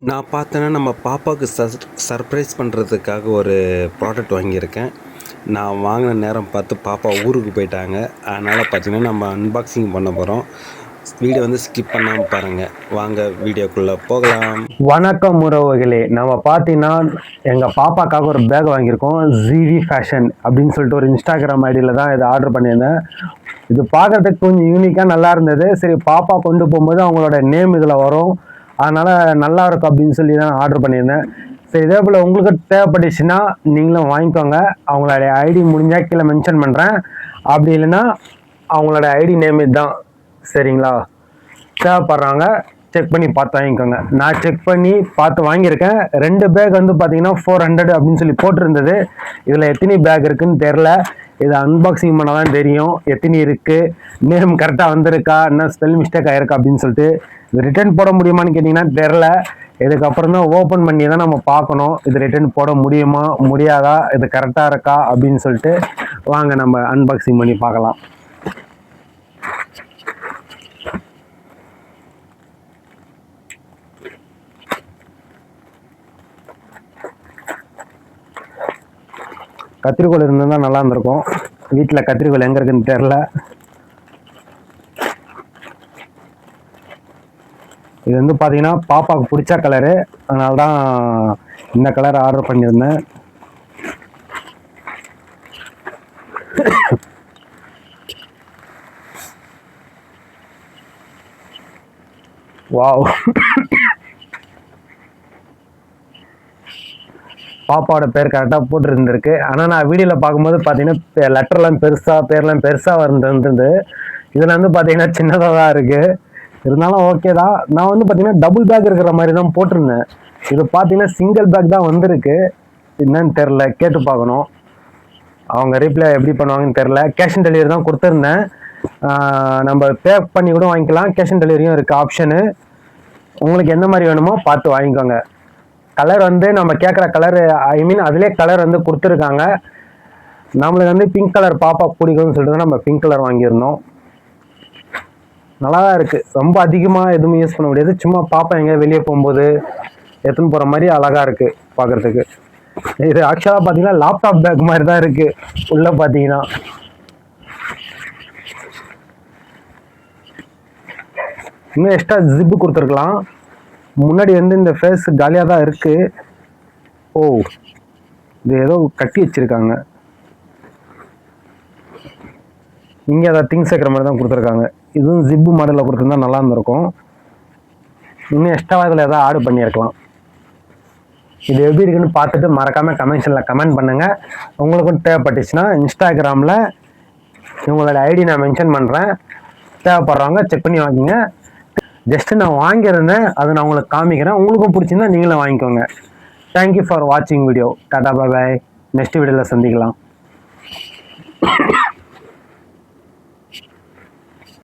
நான் பார்த்தேன்னா நம்ம பாப்பாவுக்கு சர்ப்ரைஸ் பண்ணுறதுக்காக ஒரு ப்ராடக்ட் வாங்கியிருக்கேன். நான் வாங்கின நேரம் பார்த்து பாப்பா ஊருக்கு போயிட்டாங்க. அதனால் பார்த்தீங்கன்னா நம்ம அன்பாக்சிங் பண்ண போகிறோம். வீடியோ ஸ்கிப் பண்ணாமல் பாருங்கள். வாங்க வீடியோக்குள்ளே போகலாம். வணக்கம் உறவுகளே, நம்ம பார்த்தீங்கன்னா எங்கள் பாப்பாக்காக ஒரு பேக் வாங்கியிருக்கோம். ஜிவி ஃபேஷன் அப்படின்னு சொல்லிட்டு ஒரு இன்ஸ்டாகிராம் ஐடியில் தான் இதை ஆர்டர் பண்ணியிருந்தேன். இது பார்க்குறதுக்கு கொஞ்சம் யூனிக்காக நல்லா இருந்தது. சரி, பாப்பா கொண்டு போகும்போது அவங்களோட நேம் இதில் வரும், அதனால் நல்லா இருக்கும் அப்படின்னு சொல்லி தான் ஆர்டர் பண்ணியிருந்தேன். சரி, இதே போல் உங்களுக்கு தேவைப்பட்டுச்சுன்னா நீங்களும் வாங்கிக்கோங்க. அவங்களோட ஐடி முடிஞ்சால் கீழே மென்ஷன் பண்ணுறேன். அப்படி இல்லைன்னா அவங்களோட ஐடி நேம் இதுதான். சரிங்களா? தேவைப்படுறாங்க செக் பண்ணி பார்த்து வாங்கிக்கோங்க. நான் செக் பண்ணி பார்த்து வாங்கியிருக்கேன். 2 பேக் பார்த்தீங்கன்னா 400 அப்படின்னு சொல்லி போட்டிருந்தது. இதில் எத்தனை பேக் இருக்குன்னு தெரில. இதை அன்பாக்சிங் பண்ண தான் தெரியும் எத்தனை இருக்குது, நேம் கரெக்டாக வந்திருக்கா, என்ன ஸ்பெல் மிஸ்டேக் ஆகிருக்கா அப்படின்னு சொல்லிட்டு. இது ரிட்டர்ன் போட முடியுமான்னு கேட்டிங்கன்னா தெரில. இதுக்கப்புறம் தான் ஓப்பன் பண்ணி தான் நம்ம பார்க்கணும், இது ரிட்டர்ன் போட முடியுமா முடியாதா, இது கரெக்டாக இருக்கா அப்படின்னு சொல்லிட்டு. வாங்க நம்ம அன்பாக்சிங் பண்ணி பார்க்கலாம். கத்திரிக்கோள் இருந்தால் நல்லா இருந்திருக்கும். வீட்டில் கத்திரிக்கோள் எங்கே இருக்குன்னு தெரில. இது பார்த்தீங்கன்னா பாப்பாவுக்கு பிடிச்ச கலரு, அதனால தான் இந்த கலர் ஆர்டர் பண்ணியிருந்தேன். வாவ், பாப்பாவோட பேர் கரெக்டாக போட்டுருந்துருக்கு. ஆனால் நான் வீடியோவில் பார்க்கும்போது பார்த்தீங்கன்னா லெட்டர்லாம் பெருசாக, பேர்லாம் பெருசாக இருந்தது. இதில் பார்த்தீங்கன்னா சின்னதாக தான் இருக்குது. இருந்தாலும் ஓகே தான். நான் பார்த்தீங்கன்னா டபுள் பேக் இருக்கிற மாதிரி தான் போட்டிருந்தேன். இது பார்த்தீங்கன்னா சிங்கிள் பேக் தான் வந்திருக்கு. என்னன்னு தெரில, கேட்டு பார்க்கணும். அவங்க ரீப்ளை எப்படி பண்ணுவாங்கன்னு தெரில. கேஷ் ஆன் டெலிவரி தான் கொடுத்துருந்தேன். நம்ம பே பண்ணி கூட வாங்கிக்கலாம். கேஷ் ஆன் டெலிவரியும் இருக்குது ஆப்ஷனு. உங்களுக்கு எந்த மாதிரி வேணுமோ பார்த்து வாங்கிக்கோங்க. கலர் நம்ம கேட்குற கலர், ஐ மீன் அதிலே கலர் கொடுத்துருக்காங்க. நம்மளுக்கு பிங்க் கலர் பாப்பா பிடிக்கும்னு சொல்லிட்டு தான் நம்ம பிங்க் கலர் வாங்கியிருந்தோம். நல்லா தான் இருக்குது. ரொம்ப அதிகமாக எதுவும் யூஸ் பண்ண முடியாது. சும்மா பாப்பா எங்கே வெளியே போகும்போது எடுத்துன்னு போகிற மாதிரி அழகாக இருக்குது பார்க்குறதுக்கு. இது ஆக்சுவலாக பார்த்தீங்கன்னா லேப்டாப் பேக் மாதிரி தான் இருக்குது. உள்ளே பார்த்தீங்கன்னா இன்னும் எக்ஸ்ட்ரா ஜிப்பு கொடுத்துருக்கலாம். முன்னாடி இந்த ஃபேஸ் காலியாக தான் இருக்குது. ஓ, இது ஏதோ கட்டி வச்சுருக்காங்க. இங்கே அதை திங்ஸ் சேர்க்குற மாதிரி தான் கொடுத்துருக்காங்க. இதுவும் ஜிப்பு மாடலில் கொடுத்துருந்தா நல்லா இருந்திருக்கும். இன்னும் எக்ஸ்ட்ராவாக இதில் எதாவது ஆர்டர் பண்ணியிருக்கலாம். இது எப்படி இருக்குன்னு பார்த்துட்டு மறக்காமல் கமெண்ட்ஸில் கமெண்ட் பண்ணுங்கள். உங்களுக்கும் தேவைப்பட்டுச்சுன்னா இன்ஸ்டாகிராமில் உங்களோட ஐடி நான் மென்ஷன் பண்ணுறேன். தேவைப்படுறவங்க செக் பண்ணி வாங்கிங்க. ஜஸ்ட்டு நான் வாங்கியிருந்தேன், அதை நான் உங்களுக்கு காமிக்கிறேன். உங்களுக்கும் பிடிச்சிருந்தா நீங்களும் வாங்கிக்கோங்க. தேங்க்யூ ஃபார் வாட்சிங் வீடியோ. டாடா, பாய் பாய். நெக்ஸ்ட் வீடியோவில் சந்திக்கலாம்.